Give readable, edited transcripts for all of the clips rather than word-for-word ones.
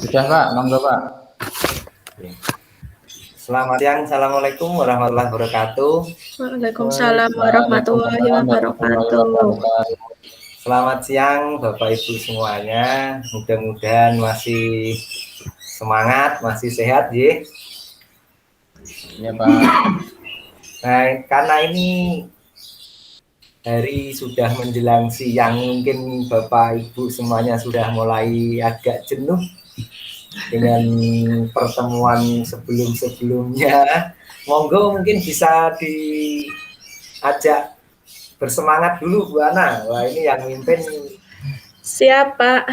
Sudah Pak, monggo Pak. Selamat siang, Assalamualaikum warahmatullahi wabarakatuh. Waalaikumsalam warahmatullahi wabarakatuh. Selamat siang Bapak Ibu semuanya. Mudah-mudahan masih semangat, masih sehat ya. Ya Pak. Nah, karena ini hari sudah menjelang siang, mungkin Bapak Ibu semuanya sudah mulai agak jenuh dengan pertemuan sebelum-sebelumnya. Monggo mungkin bisa diajak bersemangat dulu Bu Ana. Wah, ini yang mimpin Siapa?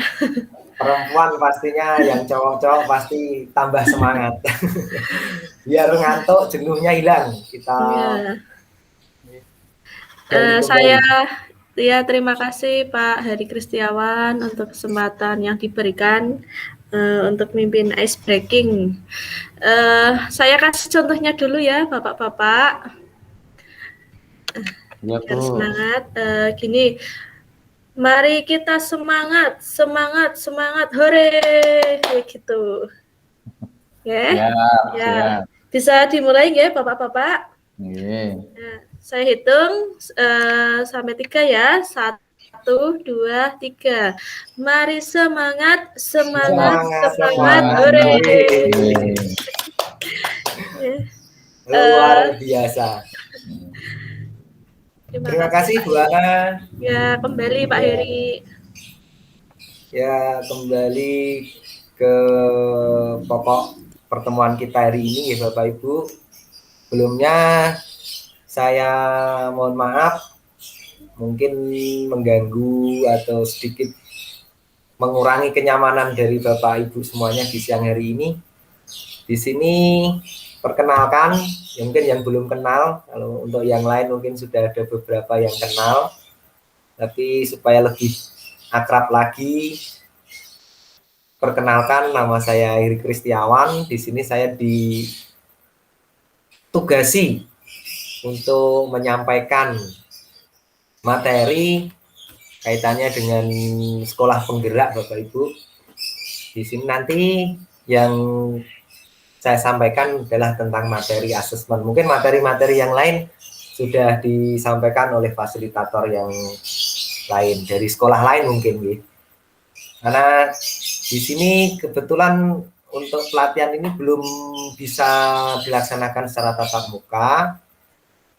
perempuan pastinya, yang cowok-cowok pasti tambah semangat. Biar ngantuk, jenuhnya hilang. Kita Saya terima kasih Pak Heri Kristiawan untuk kesempatan yang diberikan untuk mimpin ice breaking. Saya kasih contohnya dulu ya Bapak-bapak. Ya, Biar semangat. Gini, mari kita semangat, semangat, semangat, hore, gitu. Ya, ya. Bisa dimulai ya Bapak-bapak. Nah, saya hitung sampai 3 ya. 1, 2, 3. Mari semangat, semangat, semangat, hore. Luar biasa. Terima kasih Bu Ana. Ya, kembali Pak Heri. Ya, kembali ke pokok pertemuan kita hari ini ya Bapak Ibu. Sebelumnya saya mohon maaf mungkin mengganggu atau sedikit mengurangi kenyamanan dari Bapak Ibu semuanya di siang hari ini. Di sini perkenalkan, mungkin yang belum kenal, kalau untuk yang lain mungkin sudah ada beberapa yang kenal, tapi supaya lebih akrab lagi, perkenalkan, nama saya Heri Kristiawan. Di sini saya ditugasi untuk menyampaikan materi kaitannya dengan sekolah penggerak Bapak Ibu. Di sini nanti yang saya sampaikan adalah tentang materi asesmen. Mungkin materi-materi yang lain sudah disampaikan oleh fasilitator yang lain dari sekolah lain mungkin, gitu. Karena di sini kebetulan untuk pelatihan ini belum bisa dilaksanakan secara tatap muka.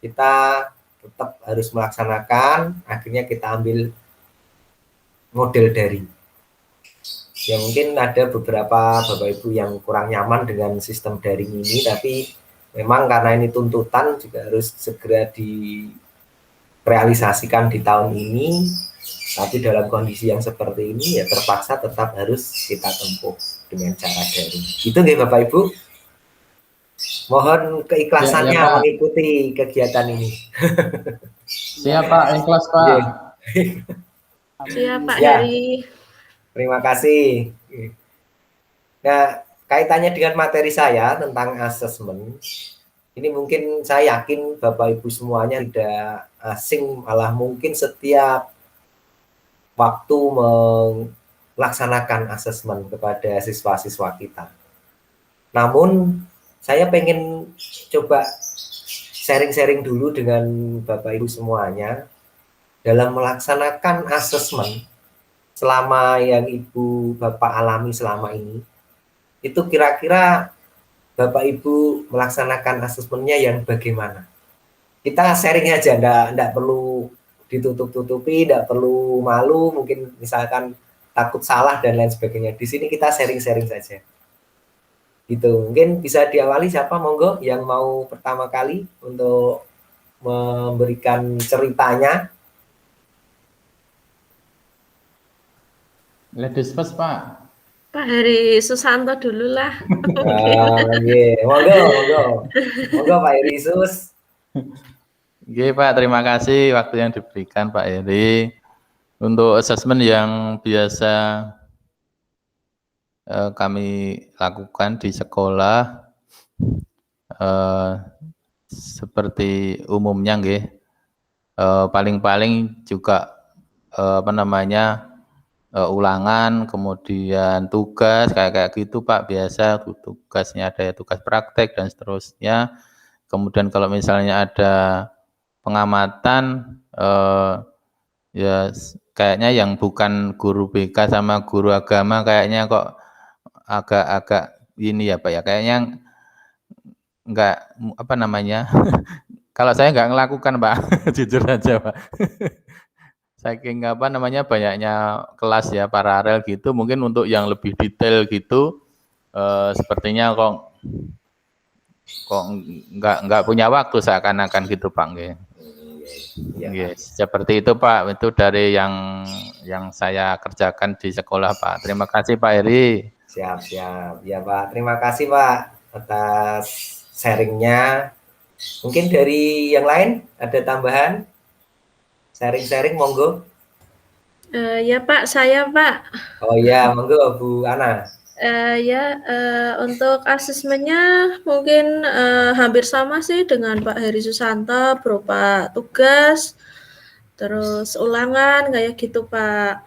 Kita tetap harus melaksanakan, akhirnya kita ambil model daring. Ya mungkin ada beberapa Bapak Ibu yang kurang nyaman dengan sistem daring ini, tapi memang karena ini tuntutan juga harus segera direalisasikan di tahun ini. Tapi dalam kondisi yang seperti ini ya terpaksa tetap harus kita tempuh dengan cara daring. Itu nggih Bapak Ibu. Mohon keikhlasannya ya, mengikuti kegiatan ini. Siap Pak, ikhlas Pak. Siap Pak Heri. Terima kasih. Nah, kaitannya dengan materi saya tentang asesmen, ini mungkin saya yakin Bapak Ibu semuanya tidak asing, malah mungkin setiap waktu melaksanakan asesmen kepada siswa-siswa kita. Namun, saya pengen coba sharing-sharing dulu dengan Bapak Ibu semuanya dalam melaksanakan asesmen selama yang Ibu Bapak alami selama ini, itu kira-kira Bapak Ibu melaksanakan asesmennya yang bagaimana? Kita sharing aja, enggak perlu ditutup-tutupi, enggak perlu malu, mungkin misalkan takut salah dan lain sebagainya. Di sini kita sharing-sharing saja. Gitu. Mungkin bisa diawali siapa monggo yang mau pertama kali untuk memberikan ceritanya. Ladies first Pak. Pak Heri Susanto dulu lah. Monggo Pak Heri Sus. Oke Pak, terima kasih waktu yang diberikan Pak Heri untuk asesmen yang biasa kami lakukan di sekolah. Seperti umumnya nggih, paling-paling juga ulangan, kemudian tugas kayak gitu Pak, biasa tugasnya ada tugas praktek dan seterusnya. Kemudian kalau misalnya ada pengamatan, ya kayaknya yang bukan guru BK sama guru agama kayaknya kok agak-agak ini ya Pak ya, kayaknya enggak, apa namanya, kalau saya nggak ngelakukan Pak, jujur aja Pak. Saking apa namanya, banyaknya kelas ya paralel gitu, mungkin untuk yang lebih detail gitu, sepertinya kok nggak punya waktu seakan-akan gitu Pak, nggih. Ya, Yes, seperti itu Pak, itu dari yang saya kerjakan di sekolah Pak. Terima kasih Pak Heri. siap. Ya Pak, terima kasih Pak atas sharingnya. Mungkin dari yang lain ada tambahan? Sharing-sharing monggo. Ya Pak, saya Pak. Oh iya, monggo Bu Ana. Untuk asesmennya mungkin hampir sama sih dengan Pak Heri Susanto, berupa tugas, terus ulangan kayak gitu Pak.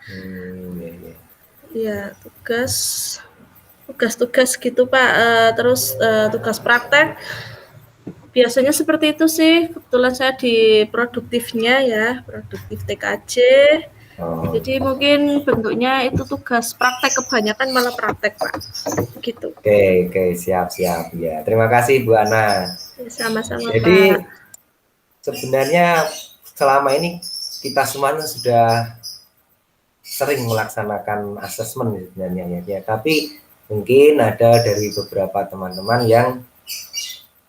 Ya, tugas gitu Pak. Terus tugas praktek. Biasanya seperti itu sih. Kebetulan saya di produktifnya ya, produktif TKJ. Jadi mungkin bentuknya itu tugas praktek, kebanyakan malah praktek Pak. Gitu. Oke, siap ya. Terima kasih Bu Ana. Sama-sama Jadi Pak. sebenarnya selama ini kita semua sudah sering melaksanakan asesmen sebenarnya ya. Tapi mungkin ada dari beberapa teman-teman yang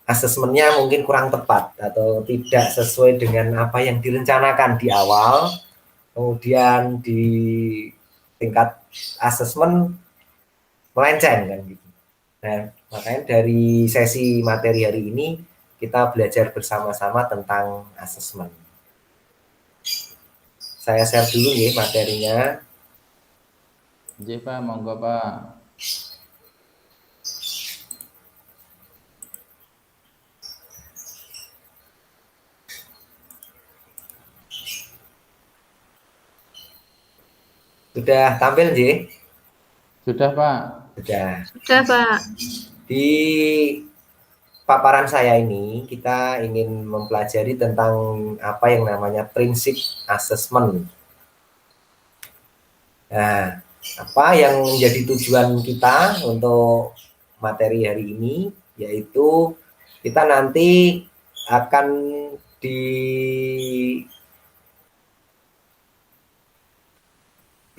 asesmennya mungkin kurang tepat atau tidak sesuai dengan apa yang direncanakan di awal. Kemudian di tingkat asesmen melenceng kan gitu. Nah, makanya dari sesi materi hari ini kita belajar bersama-sama tentang asesmen. Saya share dulu ya materinya. Iya Pak, monggo Pak. Sudah tampil J? Sudah Pak. Sudah Pak. Di paparan saya ini kita ingin mempelajari tentang apa yang namanya prinsip asesmen. Nah, apa yang menjadi tujuan kita untuk materi hari ini, yaitu kita nanti akan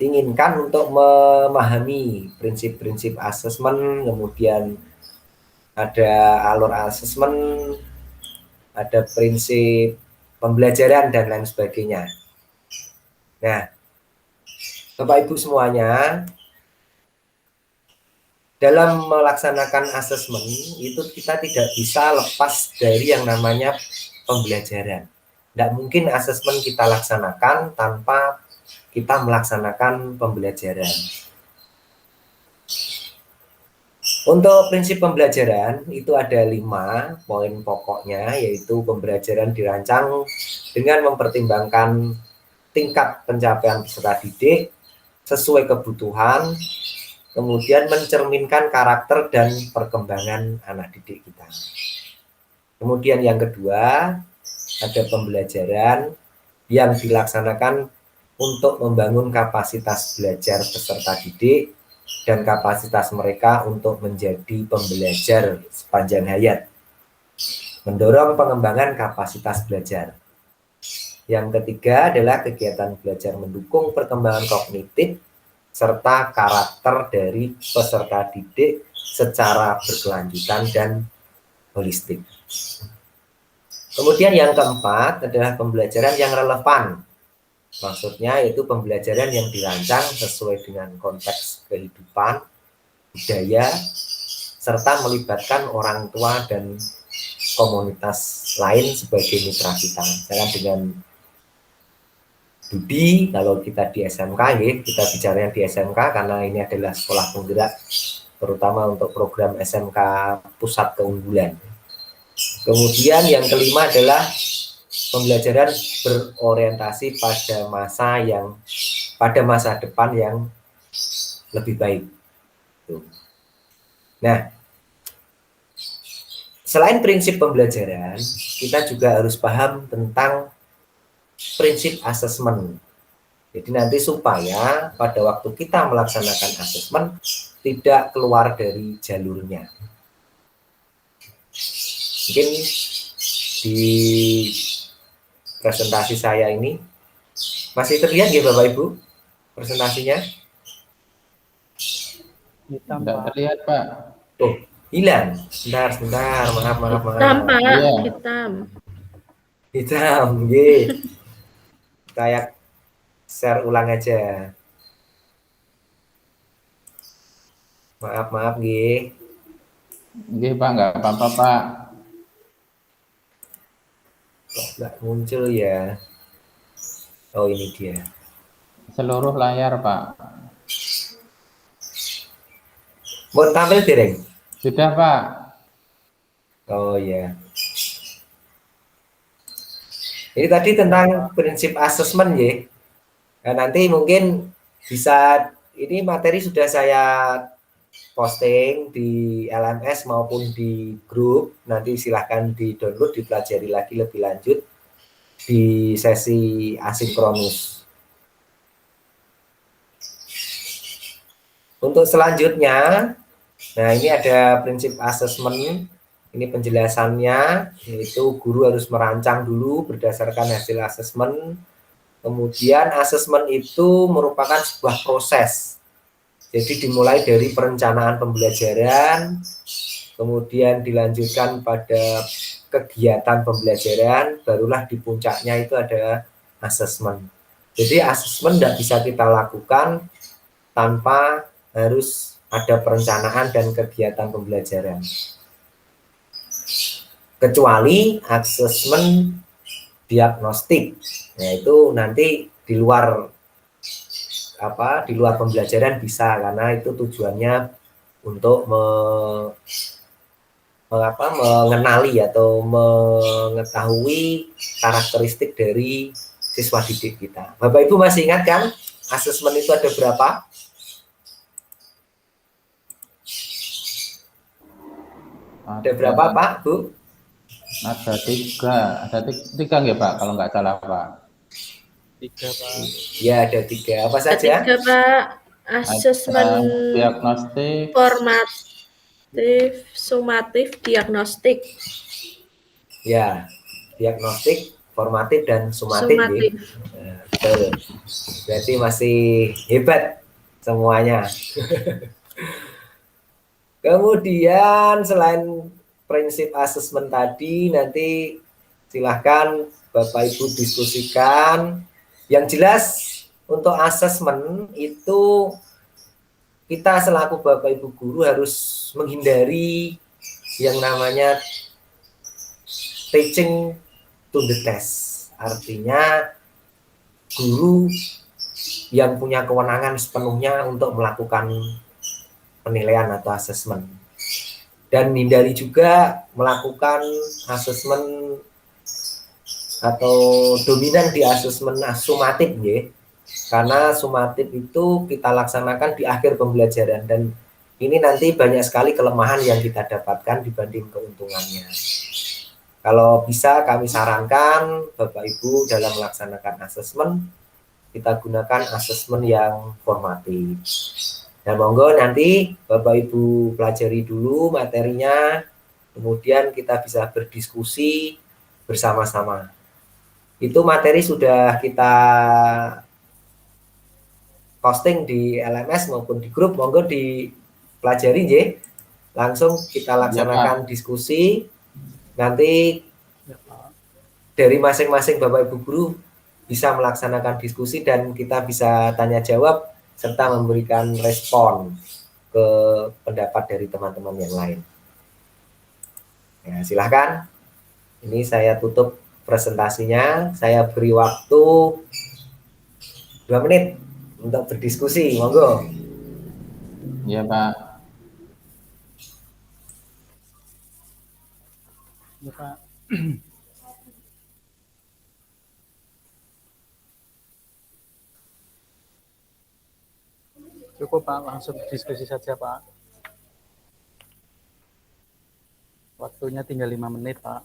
diinginkan untuk memahami prinsip-prinsip asesmen, kemudian ada alur asesmen, ada prinsip pembelajaran dan lain sebagainya. Nah, Bapak Ibu semuanya, dalam melaksanakan asesmen itu kita tidak bisa lepas dari yang namanya pembelajaran. Tidak mungkin asesmen kita laksanakan tanpa kita melaksanakan pembelajaran. Untuk prinsip pembelajaran itu ada 5 poin pokoknya, yaitu pembelajaran dirancang dengan mempertimbangkan tingkat pencapaian peserta didik sesuai kebutuhan, kemudian mencerminkan karakter dan perkembangan anak didik kita. Kemudian yang kedua, ada pembelajaran yang dilaksanakan untuk membangun kapasitas belajar peserta didik dan kapasitas mereka untuk menjadi pembelajar sepanjang hayat. Mendorong pengembangan kapasitas belajar. Yang ketiga adalah kegiatan belajar mendukung perkembangan kognitif serta karakter dari peserta didik secara berkelanjutan dan holistik. Kemudian yang keempat adalah pembelajaran yang relevan. Maksudnya yaitu pembelajaran yang dirancang sesuai dengan konteks kehidupan, budaya, serta melibatkan orang tua dan komunitas lain sebagai mitra kita. Misalkan dengan Budi, kalau kita di SMK, ya, kita bicaranya di SMK karena ini adalah sekolah penggerak, terutama untuk program SMK Pusat Keunggulan. Kemudian yang kelima adalah pembelajaran berorientasi pada masa yang pada masa depan yang lebih baik. Tuh. Nah, selain prinsip pembelajaran, kita juga harus paham tentang prinsip asesmen. Jadi nanti supaya pada waktu kita melaksanakan asesmen tidak keluar dari jalurnya. Mungkin di presentasi saya ini masih terlihat ya Bapak Ibu presentasinya? Tidak terlihat Pak. Oh, hilang. Sebentar, maaf. Hitam, Pak. Iya. Hitam. Hitam, nggih. Kayak share ulang aja. Maaf, nggih. Nggih Pak, nggak apa-apa Pak. Kok nggak muncul ya? Oh, ini dia. Seluruh layar Pak. Mau tampil dereng? Sudah Pak. Oh ya. Ini tadi tentang prinsip asesmen ya. Nah, nanti mungkin bisa, ini materi sudah saya posting di LMS maupun di grup. Nanti silahkan di-download, dipelajari lagi lebih lanjut di sesi asinkronus. Untuk selanjutnya, nah ini ada prinsip asesmen. Ini penjelasannya, yaitu guru harus merancang dulu berdasarkan hasil asesmen. Kemudian asesmen itu merupakan sebuah proses. Jadi dimulai dari perencanaan pembelajaran, kemudian dilanjutkan pada kegiatan pembelajaran, barulah di puncaknya itu ada asesmen. Jadi asesmen tidak bisa kita lakukan tanpa harus ada perencanaan dan kegiatan pembelajaran. Kecuali asesmen diagnostik, yaitu nanti di luar pembelajaran bisa, karena itu tujuannya untuk mengenali atau mengetahui karakteristik dari siswa didik kita. Bapak Ibu masih ingat kan asesmen itu ada berapa? Ada berapa Pak, Bu? Ada tiga nggak Pak, kalau nggak salah Pak. 3 Pak. Ya, ada 3. Apa saja? 3 Pak. Asesmen diagnostik, formatif, sumatif, diagnostik. Ya, diagnostik, formatif, dan sumatif. Nah, betul. Berarti masih hebat semuanya. Kemudian selain prinsip asesmen tadi, nanti silahkan Bapak Ibu diskusikan. Yang jelas untuk asesmen itu kita selaku Bapak Ibu guru harus menghindari yang namanya teaching to the test. Artinya guru yang punya kewenangan sepenuhnya untuk melakukan penilaian atau asesmen, dan hindari juga melakukan asesmen atau dominan di asesmen sumatif ya, karena sumatif itu kita laksanakan di akhir pembelajaran, dan ini nanti banyak sekali kelemahan yang kita dapatkan dibanding keuntungannya. Kalau bisa kami sarankan Bapak Ibu dalam melaksanakan asesmen, kita gunakan asesmen yang formatif. Nah, monggo nanti Bapak Ibu pelajari dulu materinya, kemudian kita bisa berdiskusi bersama-sama. Itu materi sudah kita posting di LMS maupun di grup, monggo dipelajari ya. Langsung kita laksanakan diskusi. Nanti dari masing-masing Bapak Ibu guru bisa melaksanakan diskusi dan kita bisa tanya jawab serta memberikan respon ke pendapat dari teman-teman yang lain. Ya, silahkan. Ini saya tutup presentasinya. Saya beri waktu 2 menit untuk berdiskusi. Monggo. Iya Pak. Ya Pak. Cukup Pak, langsung diskusi saja Pak. Waktunya tinggal 5 menit Pak.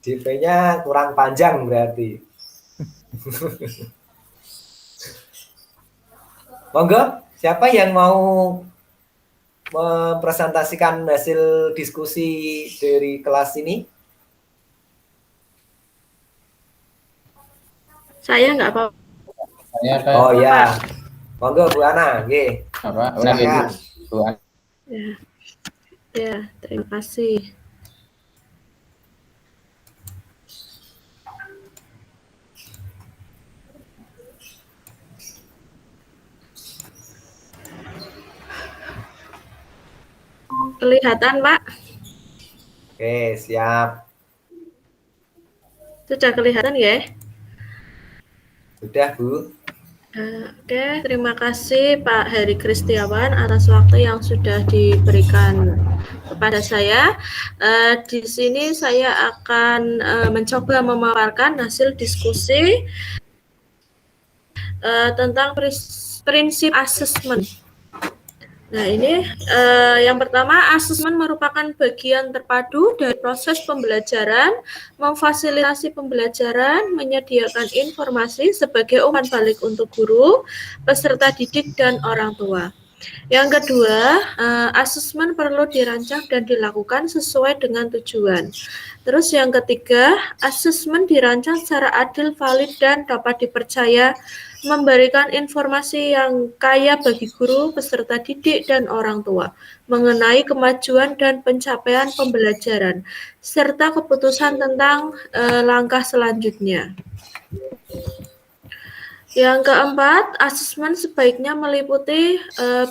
JP-nya kurang panjang berarti. Monggo, siapa yang mau mempresentasikan hasil diskusi dari kelas ini? Saya nggak apa-apa. Oh ya, monggo Bu Ana, nggih. Silakan. Bu Ana. Ya, terima kasih. Kelihatan, Pak? Oke, siap. Sudah kelihatan ya? Sudah, Bu. Oke, terima kasih Pak Heri Kristiawan atas waktu yang sudah diberikan kepada saya. Di sini saya akan mencoba memaparkan hasil diskusi tentang prinsip asesmen. Nah, ini yang pertama, asesmen merupakan bagian terpadu dari proses pembelajaran, memfasilitasi pembelajaran, menyediakan informasi sebagai umpan balik untuk guru, peserta didik, dan orang tua. Yang kedua, asesmen perlu dirancang dan dilakukan sesuai dengan tujuan. Terus yang ketiga, asesmen dirancang secara adil, valid, dan dapat dipercaya, memberikan informasi yang kaya bagi guru, peserta didik, dan orang tua mengenai kemajuan dan pencapaian pembelajaran, serta keputusan tentang langkah selanjutnya. Yang keempat, asesmen sebaiknya meliputi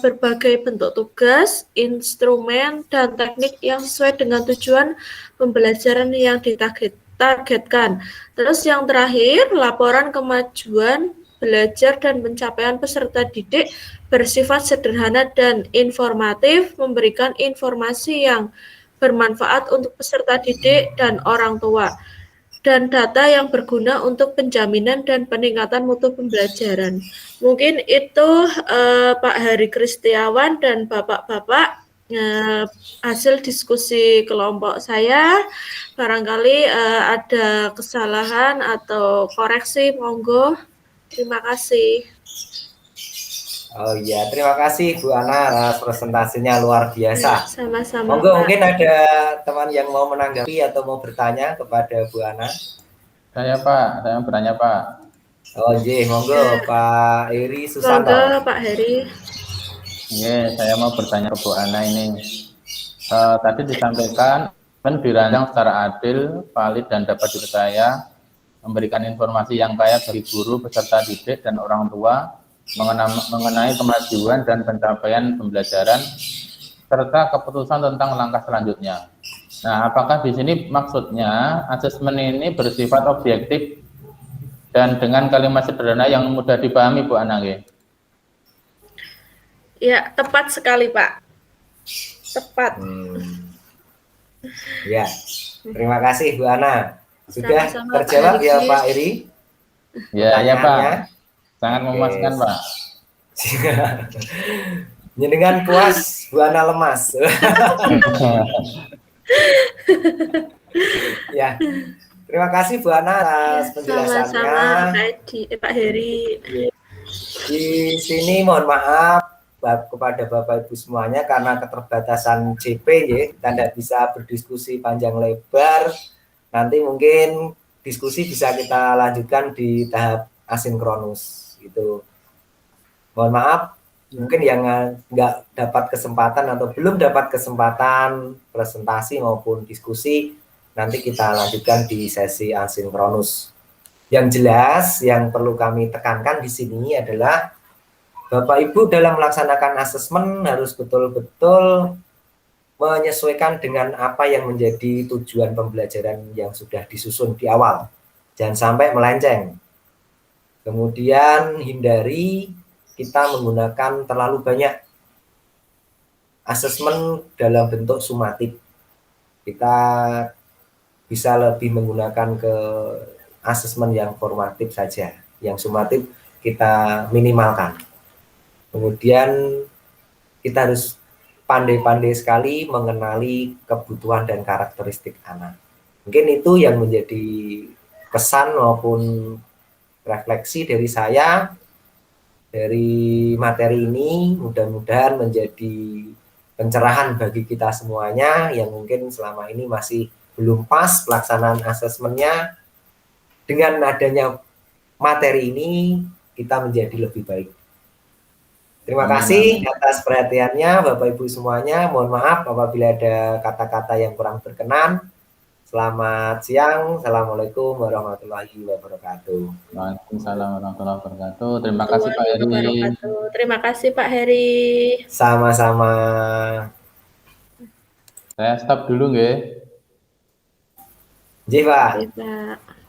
berbagai bentuk tugas, instrumen, dan teknik yang sesuai dengan tujuan pembelajaran yang ditargetkan. Terus yang terakhir, laporan kemajuan belajar dan pencapaian peserta didik bersifat sederhana dan informatif, memberikan informasi yang bermanfaat untuk peserta didik dan orang tua, dan data yang berguna untuk penjaminan dan peningkatan mutu pembelajaran. Mungkin itu Pak Heri Kristiawan dan Bapak-Bapak hasil diskusi kelompok saya. Barangkali ada kesalahan atau koreksi, monggo. Terima kasih. Oh iya, terima kasih Bu Ana atas presentasinya luar biasa. Sama-sama. Monggo, Pak. mungkin ada teman yang mau menanggapi atau mau bertanya kepada Bu Ana. Saya mau bertanya Pak. Oh iya, monggo Pak Heri Susanto. Monggo Pak Heri. Iya, saya mau bertanya ke Bu Ana ini. Tadi disampaikan dirancang secara adil, valid, dan dapat dipercaya, memberikan informasi yang kaya bagi guru, peserta didik, dan orang tua mengenai kemajuan dan pencapaian pembelajaran, serta keputusan tentang langkah selanjutnya. Nah, apakah di sini maksudnya asesmen ini bersifat objektif dan dengan kalimat sederhana yang mudah dipahami, Bu Ana? Ya, tepat sekali, Pak. Tepat. Ya, terima kasih Bu Ana. Sudah Sama-sama, terjawab Pak ya Heri. Pak Eri? Ya Pak. Sangat memuaskan Pak. Jenengan puas, Bu Ana lemas. Ya, terima kasih Bu Ana atas penjelasannya. Sama-sama Pak Heri. Di sini mohon maaf kepada Bapak Ibu semuanya karena keterbatasan JP ya, kita tidak bisa berdiskusi panjang lebar. Nanti mungkin diskusi bisa kita lanjutkan di tahap asinkronus gitu. Mohon maaf, mungkin yang nggak dapat kesempatan atau belum dapat kesempatan presentasi maupun diskusi, nanti kita lanjutkan di sesi asinkronus. Yang jelas, yang perlu kami tekankan di sini adalah Bapak Ibu dalam melaksanakan asesmen harus betul-betul menyesuaikan dengan apa yang menjadi tujuan pembelajaran yang sudah disusun di awal. Jangan sampai melenceng. Kemudian hindari kita menggunakan terlalu banyak asesmen dalam bentuk sumatif. Kita bisa lebih menggunakan ke asesmen yang formatif saja, yang sumatif kita minimalkan. Kemudian kita harus pandai-pandai sekali mengenali kebutuhan dan karakteristik anak. Mungkin itu yang menjadi pesan maupun refleksi dari saya dari materi ini, mudah-mudahan menjadi pencerahan bagi kita semuanya yang mungkin selama ini masih belum pas pelaksanaan asesmennya. Dengan adanya materi ini, kita menjadi lebih baik. Terima kasih atas perhatiannya Bapak Ibu semuanya. Mohon maaf apabila ada kata-kata yang kurang berkenan. Selamat siang. Assalamualaikum warahmatullahi wabarakatuh. Waalaikumsalam warahmatullahi wabarakatuh. Terima kasih Pak Heri. Terima kasih Pak Heri. Sama-sama. Saya stop dulu nggih. Nggih, Pak. Pak.